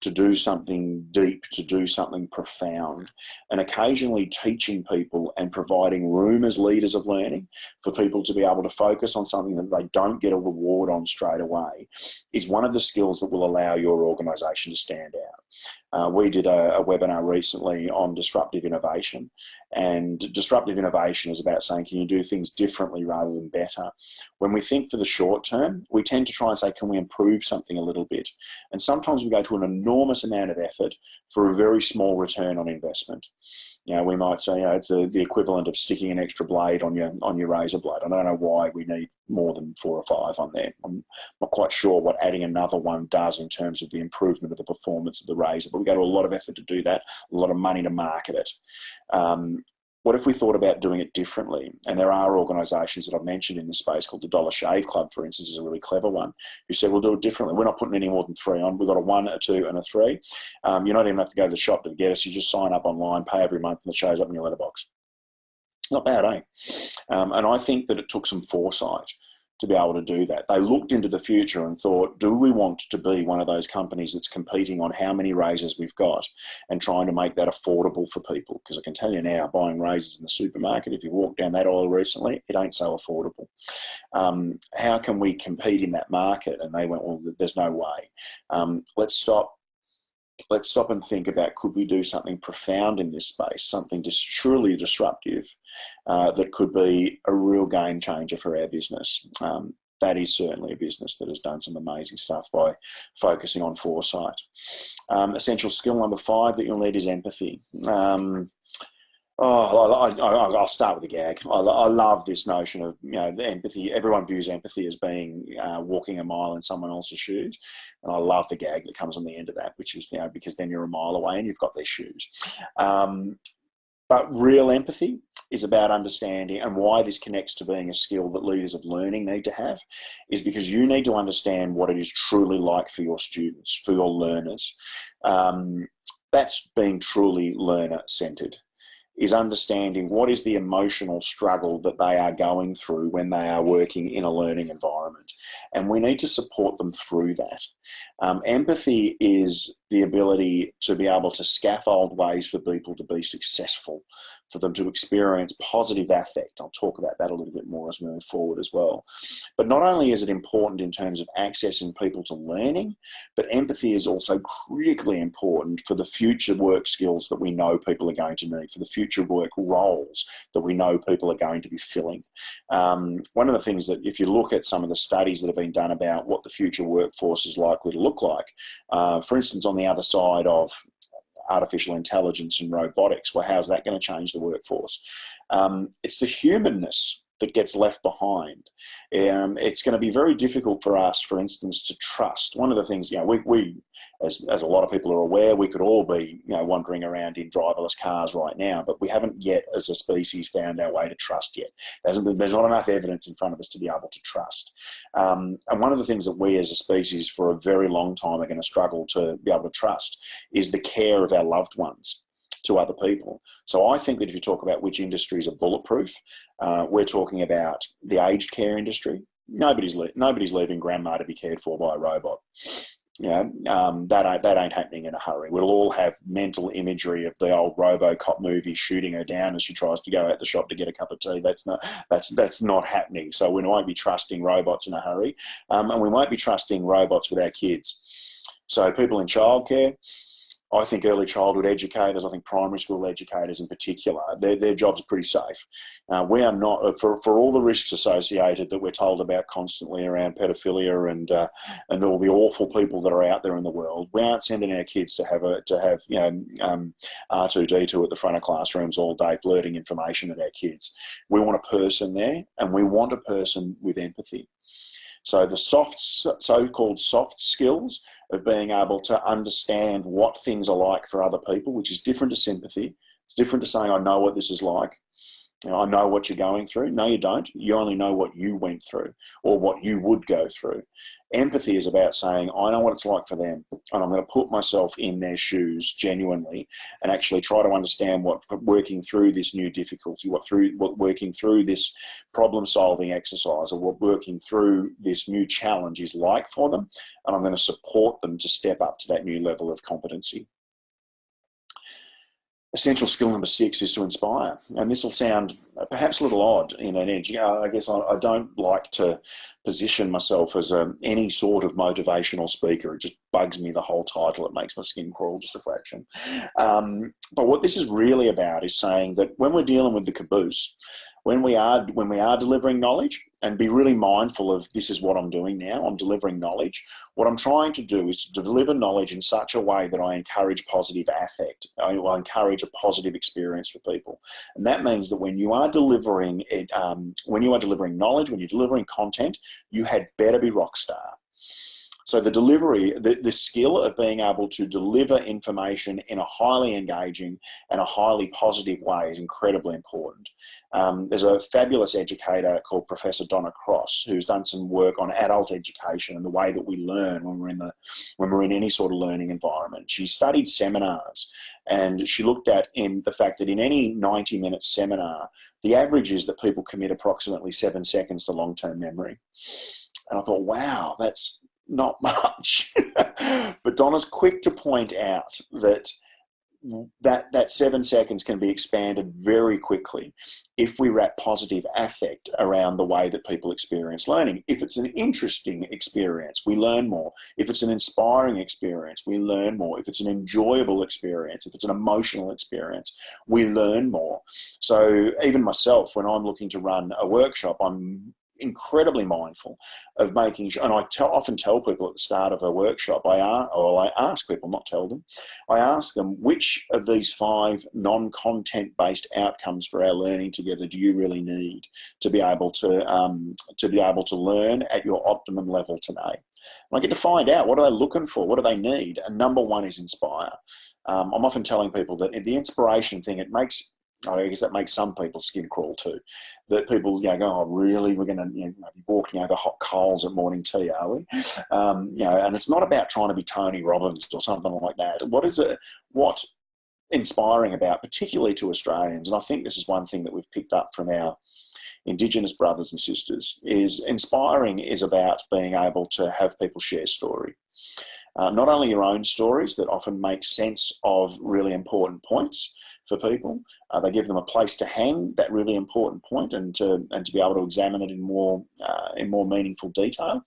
to do something deep, to do something profound, and occasionally teaching people and providing room as leaders of learning for people to be able to focus on something that they don't get a reward on straight away is one of the skills that will allow your organisation to stand out. We did a webinar recently on disruptive innovation, and disruptive innovation is about saying, can you do things differently rather than better? When we think for the short term, we tend to try and say, can we improve something a little bit? And sometimes we go to an enormous amount of effort for a very small return on investment. You know, we might say, you know, it's the equivalent of sticking an extra blade on your razor blade. I don't know why we need more than 4 or 5 on there. I'm not quite sure what adding another one does in terms of the improvement of the performance of the razor, but we go to a lot of effort to do that, a lot of money to market it. What if we thought about doing it differently? And there are organisations that I've mentioned in this space called the Dollar Shave Club, for instance, is a really clever one, who said, we'll do it differently. We're not putting any more than 3 on. We've got a 1, a 2 and a 3. You don't even have to go to the shop to get us. You just sign up online, pay every month, and it shows up in your letterbox. Not bad, eh? And I think that it took some foresight to be able to do that. They looked into the future and thought, do we want to be one of those companies that's competing on how many razors we've got and trying to make that affordable for people? Because I can tell you now, buying razors in the supermarket, if you walk down that aisle recently, it ain't so affordable. How can we compete in that market? And they went, well, there's no way. Let's stop and think about, could we do something profound in this space, something just truly disruptive that could be a real game changer for our business. That is certainly a business that has done some amazing stuff by focusing on foresight. Essential skill number 5 that you'll need is empathy. I'll start with a gag. I love this notion of, you know, the empathy. Everyone views empathy as being walking a mile in someone else's shoes. And I love the gag that comes on the end of that, which is, you know, because then you're a mile away and you've got their shoes. But real empathy is about understanding, and why this connects to being a skill that leaders of learning need to have is because you need to understand what it is truly like for your students, for your learners. That's being truly learner-centered, is understanding what is the emotional struggle that they are going through when they are working in a learning environment. And we need to support them through that. Empathy is the ability to be able to scaffold ways for people to be successful, for them to experience positive affect. I'll talk about that a little bit more as we move forward as well. But not only is it important in terms of accessing people to learning, but empathy is also critically important for the future work skills that we know people are going to need, for the future work roles that we know people are going to be filling. One of the things that, if you look at some of the studies that have been done about what the future workforce is likely to look like, for instance, on the other side of artificial intelligence and robotics. Well, how's that going to change the workforce? It's the humanness that gets left behind. It's going to be very difficult for us, for instance, to trust. One of the things, we as a lot of people are aware, we could all be, wandering around in driverless cars right now, but we haven't yet, as a species, found our way to trust yet. There's not enough evidence in front of us to be able to trust. And one of the things that we as a species for a very long time are going to struggle to be able to trust is the care of our loved ones to other people. So I think that if you talk about which industries are bulletproof, we're talking about the aged care industry. Nobody's leaving grandma to be cared for by a robot. That ain't happening in a hurry. We'll all have mental imagery of the old RoboCop movie shooting her down as she tries to go out the shop to get a cup of tea. That's not happening. So we won't be trusting robots in a hurry, and we won't be trusting robots with our kids. So people in childcare, I think early childhood educators, I think primary school educators in particular, their jobs are pretty safe. We are not, for all the risks associated that we're told about constantly around pedophilia and all the awful people that are out there in the world, we aren't sending our kids to have R2D2 at the front of classrooms all day blurting information at our kids. We want a person there, and we want a person with empathy. So the so-called soft skills of being able to understand what things are like for other people, which is different to sympathy. It's different to saying, I know what this is like. I know what you're going through. No, you don't. You only know what you went through or what you would go through. Empathy is about saying, I know what it's like for them, and I'm going to put myself in their shoes genuinely and actually try to understand what working through this new difficulty, what working through this problem-solving exercise, or what working through this new challenge is like for them, and I'm going to support them to step up to that new level of competency. Essential skill number 6 is to inspire. And this will sound perhaps a little odd in an edge. I guess I don't like to position myself as any sort of motivational speaker. It just bugs me, the whole title. It makes my skin crawl just a fraction. But what this is really about is saying that when we're dealing with the caboose, when we are delivering knowledge, and be really mindful of, this is what I'm doing now, I'm delivering knowledge. What I'm trying to do is to deliver knowledge in such a way that I encourage positive affect. I encourage a positive experience for people. And that means that when you are delivering it, when you are delivering knowledge, when you're delivering content, you had better be rock star. So the delivery, the skill of being able to deliver information in a highly engaging and a highly positive way is incredibly important. There's a fabulous educator called Professor Donna Cross who's done some work on adult education and the way that we learn when we're in any sort of learning environment. She studied seminars, and she looked at the fact that in any 90-minute seminar, the average is that people commit approximately 7 seconds to long-term memory. And I thought, wow, that's not much. But Donna's quick to point out that 7 seconds can be expanded very quickly if we wrap positive affect around the way that people experience learning. If it's an interesting experience, we learn more. If it's an inspiring experience, we learn more. If it's an enjoyable experience, if it's an emotional experience, we learn more. So even myself, when I'm looking to run a workshop, I'm incredibly mindful of making sure, and I often tell people at the start of a workshop, I ask people, not tell them, I ask them, which of these 5 non-content based outcomes for our learning together do you really need to be able to learn at your optimum level today? And I get to find out, what are they looking for? What do they need? And number 1 is inspire. I'm often telling people that the inspiration thing, I guess that makes some people's skin crawl too. That people, go, oh, really? We're going to be walking over hot coals at morning tea, are we? And it's not about trying to be Tony Robbins or something like that. What's inspiring about, particularly to Australians, and I think this is one thing that we've picked up from our Indigenous brothers and sisters, is inspiring is about being able to have people share story. Not only your own stories that often make sense of really important points for people, they give them a place to hang that really important point and to be able to examine it in more meaningful detail.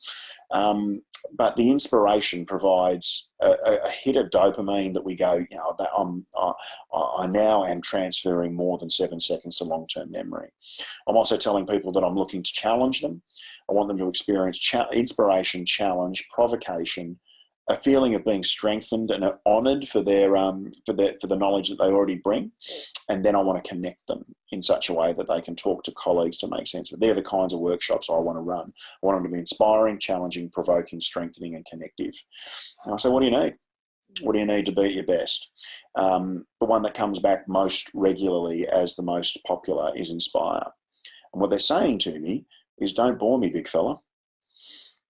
But the inspiration provides a hit of dopamine that we go, I now am transferring more than 7 seconds to long-term memory. I'm also telling people that I'm looking to challenge them. I want them to experience inspiration, challenge, provocation, a feeling of being strengthened and honoured for their for the knowledge that they already bring, and then I want to connect them in such a way that they can talk to colleagues to make sense of it. They're the kinds of workshops I want to run. I want them to be inspiring, challenging, provoking, strengthening, and connective. And I say, what do you need? What do you need to be at your best? The one that comes back most regularly as the most popular is inspire. And what they're saying to me is, don't bore me, big fella.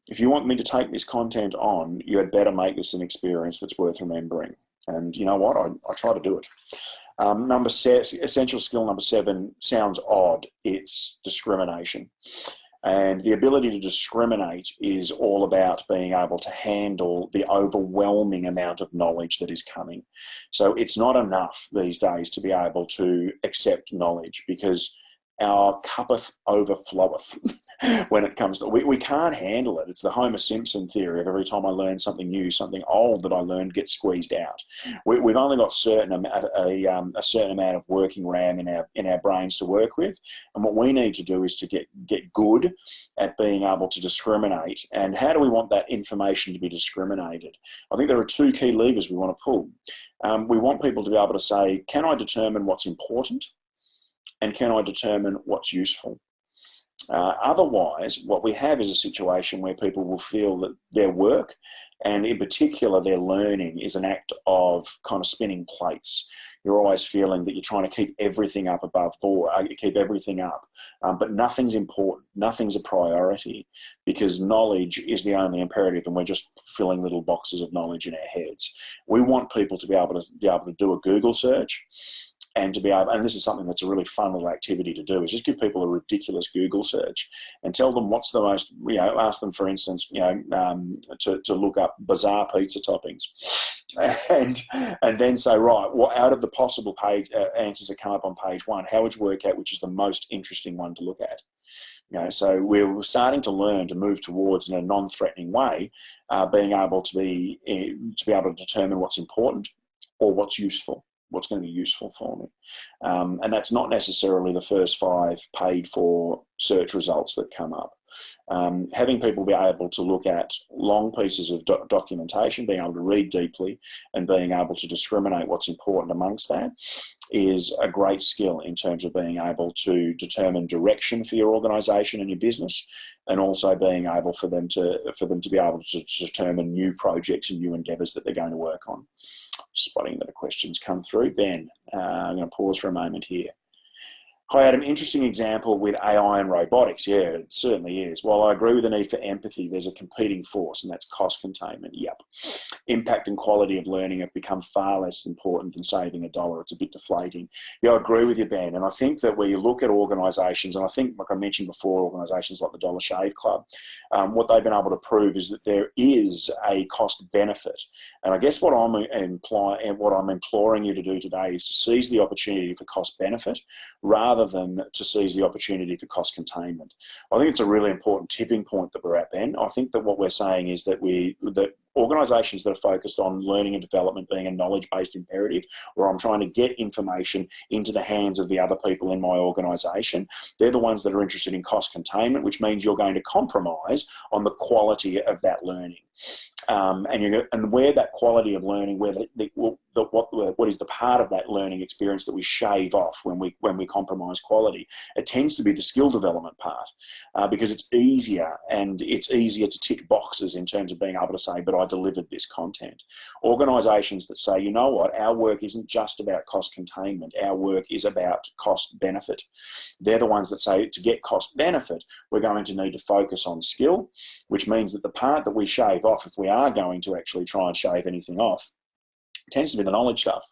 If you want me to take this content on, you had better make this an experience that's worth remembering. And you know what? I try to do it. Essential skill number 7 sounds odd. It's discrimination. And the ability to discriminate is all about being able to handle the overwhelming amount of knowledge that is coming. So it's not enough these days to be able to accept knowledge, because our cuppeth overfloweth when it comes to, we can't handle it. It's the Homer Simpson theory of every time I learn something new, something old that I learned gets squeezed out. We've only got a certain amount of working RAM in our brains to work with, and what we need to do is to get good at being able to discriminate. And how do we want that information to be discriminated? I think there are 2 key levers we want to pull. We want people to be able to say, can I determine what's important? And can I determine what's useful? Otherwise, what we have is a situation where people will feel that their work, and in particular their learning, is an act of kind of spinning plates. You're always feeling that you're trying to keep everything up above board, keep everything up, but nothing's important, nothing's a priority, because knowledge is the only imperative, and we're just filling little boxes of knowledge in our heads. We want people to be able to do a Google search, and to be able, and this is something that's a really fun little activity to do, is just give people a ridiculous Google search and tell them what's the most, ask them, for instance, to look up bizarre pizza toppings, and then say, right, what out of the possible page answers that come up on page 1, how would you work out which is the most interesting one to look at? So we're starting to learn to move towards, in a non-threatening way, being able to be able to determine what's important or what's useful. What's going to be useful for me. And that's not necessarily the first 5 paid for search results that come up. Having people be able to look at long pieces of documentation, being able to read deeply, and being able to discriminate what's important amongst that is a great skill in terms of being able to determine direction for your organisation and your business, and also being able for them to be able to determine new projects and new endeavours that they're going to work on. Spotting that a question's come through. Ben, I'm going to pause for a moment here. Hi Adam, interesting example with AI and robotics. Yeah, it certainly is. While I agree with the need for empathy, there's a competing force, and that's cost containment. Yep. Impact and quality of learning have become far less important than saving $1. It's a bit deflating. Yeah, I agree with you, Ben. And I think that when you look at organisations, and I think, like I mentioned before, organisations like the Dollar Shave Club, what they've been able to prove is that there is a cost benefit. And I guess what I'm imploring you to do today is to seize the opportunity for cost benefit rather than to seize the opportunity for cost containment. I think it's a really important tipping point that we're at, Ben. I think that what we're saying is that organisations that are focused on learning and development being a knowledge-based imperative, where I'm trying to get information into the hands of the other people in my organisation, they're the ones that are interested in cost containment, which means you're going to compromise on the quality of that learning. And where that quality of learning, what is the part of that learning experience that we shave off when we compromise quality? It tends to be the skill development part, because it's easier to tick boxes in terms of being able to say, but I delivered this content. Organisations that say, you know what, our work isn't just about cost containment, our work is about cost benefit. They're the ones that say, to get cost benefit, we're going to need to focus on skill, which means that the part that we shave off, if we are going to actually try and shave anything off, tends to be the knowledge stuff.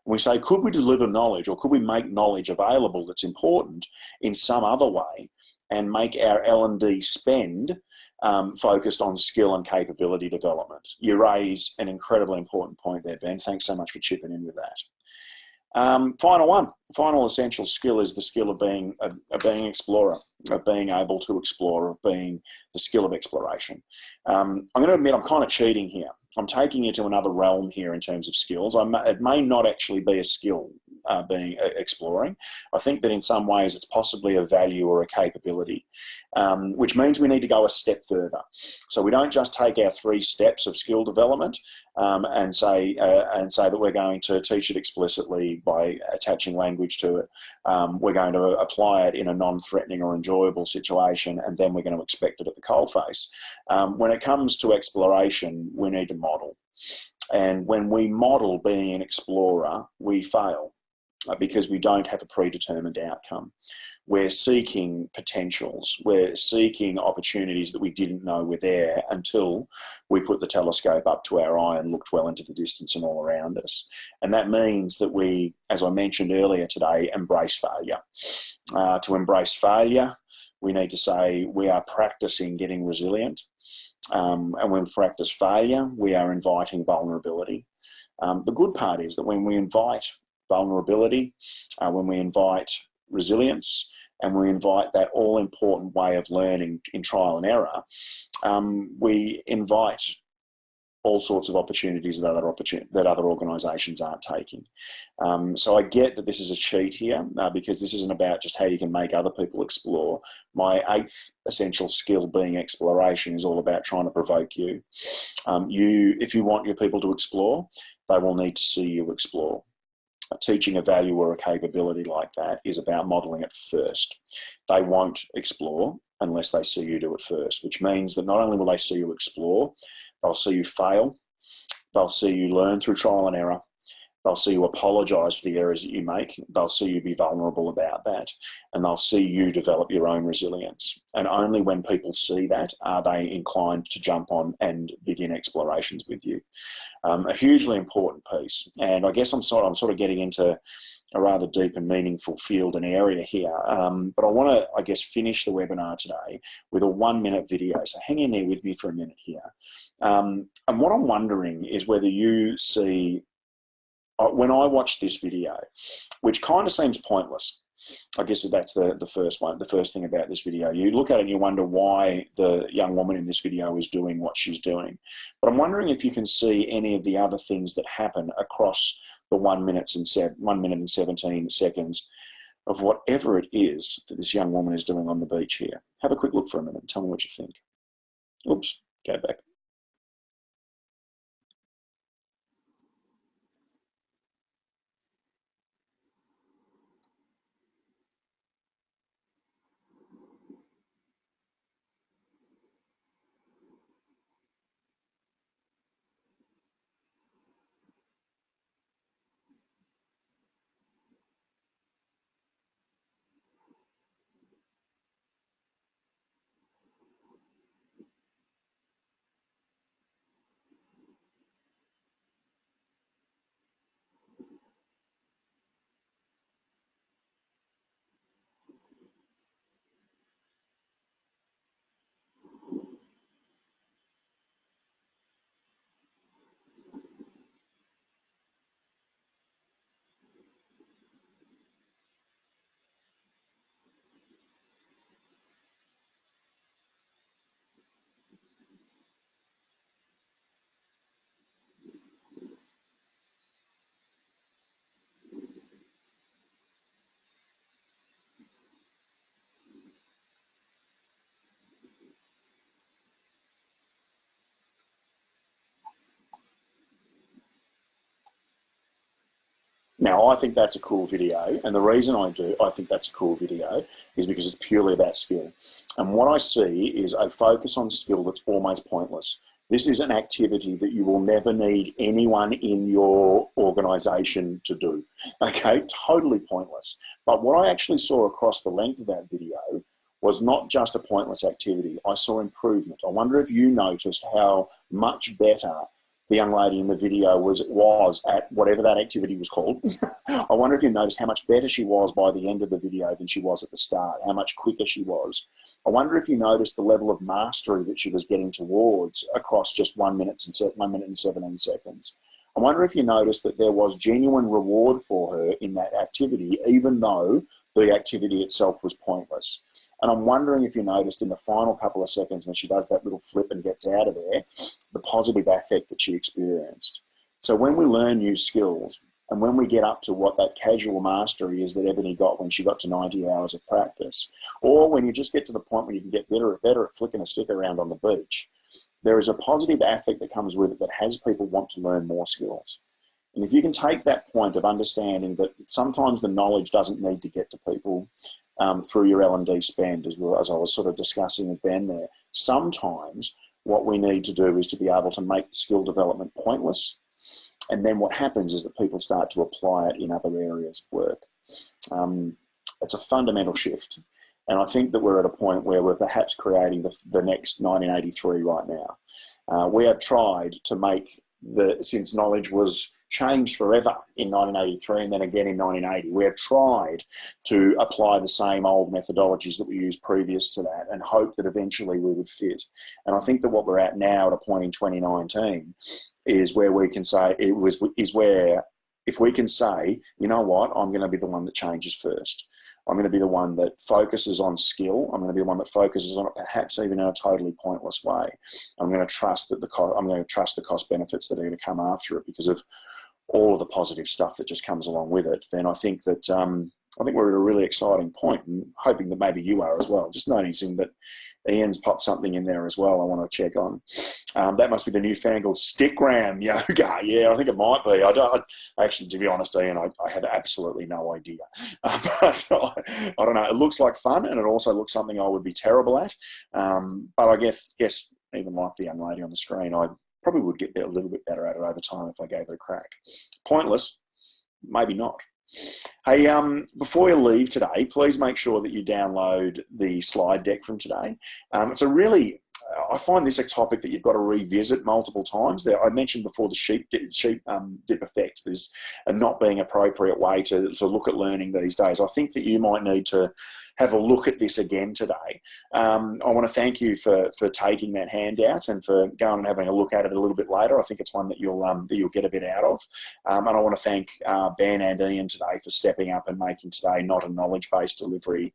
And we say, could we deliver knowledge, or could we make knowledge available that's important in some other way, and make our L&D spend focused on skill and capability development? You raise an incredibly important point there, Ben. Thanks so much for chipping in with that. Final essential skill is the skill of being an explorer, of being able to explore, of being the skill of exploration. I'm going to admit I'm kind of cheating here. I'm taking you to another realm here in terms of skills. It may not actually be a skill being exploring. I think that in some ways it's possibly a value or a capability, which means we need to go a step further. So we don't just take our 3 steps of skill development and say that we're going to teach it explicitly by attaching language to it. We're going to apply it in a non-threatening or enjoyable situation, and then we're going to expect it at the coalface. When it comes to exploration, we need to model. And when we model being an explorer, we fail because we don't have a predetermined outcome. We're seeking potentials. We're seeking opportunities that we didn't know were there until we put the telescope up to our eye and looked well into the distance and all around us. And that means that we, as I mentioned earlier today, embrace failure. To embrace failure, we need to say we are practicing getting resilient. And when we practice failure, we are inviting vulnerability. The good part is that when we invite vulnerability, when we invite resilience, and we invite that all-important way of learning in trial and error, we invite all sorts of opportunities that other organisations aren't taking. So I get that this is a cheat here because this isn't about just how you can make other people explore. My 8th essential skill, being exploration, is all about trying to provoke you. If you want your people to explore, they will need to see you explore. Teaching a value or a capability like that is about modelling it first. They won't explore unless they see you do it first, which means that not only will they see you explore, they'll see you fail, they'll see you learn through trial and error, they'll see you apologise for the errors that you make, they'll see you be vulnerable about that, and they'll see you develop your own resilience. And only when people see that are they inclined to jump on and begin explorations with you. A hugely important piece. And I guess I'm sort of getting into a rather deep and meaningful field and area here. But I want to, I guess, finish the webinar today with a 1-minute video. So hang in there with me for a minute here. And what I'm wondering is whether you see, when I watch this video, which kind of seems pointless, I guess that's the first one, the first thing about this video. You look at it and you wonder why the young woman in this video is doing what she's doing. But I'm wondering if you can see any of the other things that happen across the 1 minute and 17 seconds of whatever it is that this young woman is doing on the beach here. Have a quick look for a minute and tell me what you think. Oops, go back. Now, I think that's a cool video, and the reason I think that's a cool video is because it's purely about skill. And what I see is a focus on skill that's almost pointless. This is an activity that you will never need anyone in your organisation to do, okay? Totally pointless. But what I actually saw across the length of that video was not just a pointless activity. I saw improvement. I wonder if you noticed how much better the young lady in the video was at whatever that activity was called. I wonder if you noticed how much better she was by the end of the video than she was at the start, how much quicker she was. I wonder if you noticed the level of mastery that she was getting towards across just 1 minute and 17 seconds. I wonder if you noticed that there was genuine reward for her in that activity, even though the activity itself was pointless. And I'm wondering if you noticed in the final couple of seconds when she does that little flip and gets out of there, the positive affect that she experienced. So when we learn new skills, and when we get up to what that casual mastery is that Ebony got when she got to 90 hours of practice, or when you just get to the point where you can get better at flicking a stick around on the beach, there is a positive affect that comes with it that has people want to learn more skills. And if you can take that point of understanding that sometimes the knowledge doesn't need to get to people through your L&D spend, as I was sort of discussing with Ben there, sometimes what we need to do is to be able to make skill development pointless. And then what happens is that people start to apply it in other areas of work. It's a fundamental shift. And I think that we're at a point where we're perhaps creating the next 1983 right now. We have tried to make since knowledge was changed forever in 1983 and then again in 1980, we have tried to apply the same old methodologies that we used previous to that and hope that eventually we would fit. And I think that what we're at now at a point in 2019 is where we can say, if we can say, you know what, I'm going to be the one that changes first. I'm going to be the one that focuses on skill. I'm going to be the one that focuses on it, perhaps even in a totally pointless way. I'm going to trust that the cost benefits that are going to come after it because of all of the positive stuff that just comes along with it. Then I think that we're at a really exciting point, and hoping that maybe you are as well. Just noticing that Ian's popped something in there as well I want to check on. That must be the newfangled stickgram yoga. Yeah, I think it might be. I actually, to be honest, Ian, I have absolutely no idea. But I don't know. It looks like fun, and it also looks something I would be terrible at. But I guess even like the young lady on the screen, I probably would get a little bit better at it over time if I gave it a crack. Pointless? Maybe not. Hey, before you leave today, please make sure that you download the slide deck from today. It's a really, I find this a topic that you've got to revisit multiple times. I mentioned before the sheep dip effect. There's a not being appropriate way to look at learning these days. I think that you might need to have a look at this again today. I want to thank you for taking that handout and for going and having a look at it a little bit later. I think it's one that you'll get a bit out of. And I want to thank Ben and Ian today for stepping up and making today not a knowledge-based delivery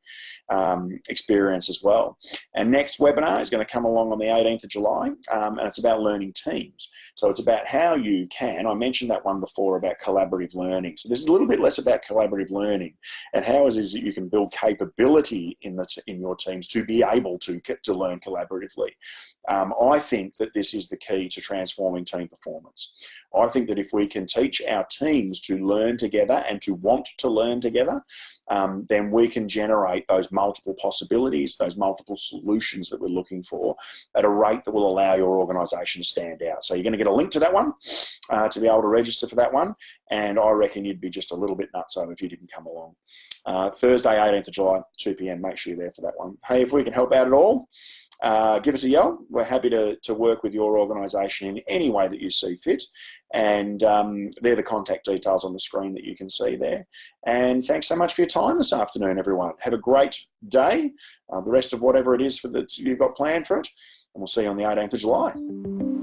experience as well. And next webinar is going to come along on the 18th of July, and it's about learning teams. So it's about how you can, I mentioned that one before about collaborative learning. So this is a little bit less about collaborative learning and how it is that you can build capability in your teams to be able to learn collaboratively. I think that this is the key to transforming team performance. I think that if we can teach our teams to learn together and to want to learn together, then we can generate those multiple possibilities, those multiple solutions that we're looking for at a rate that will allow your organisation to stand out. So you're going to get a link to that one to be able to register for that one, and I reckon you'd be just a little bit nutso if you didn't come along. Thursday, 18th of July, 2 p.m, make sure you're there for that one. Hey, if we can help out at all, give us a yell. We're happy to work with your organisation in any way that you see fit. And they're the contact details on the screen that you can see there. And thanks so much for your time this afternoon, everyone. Have a great day, the rest of whatever it is that you've got planned for it. And we'll see you on the 18th of July.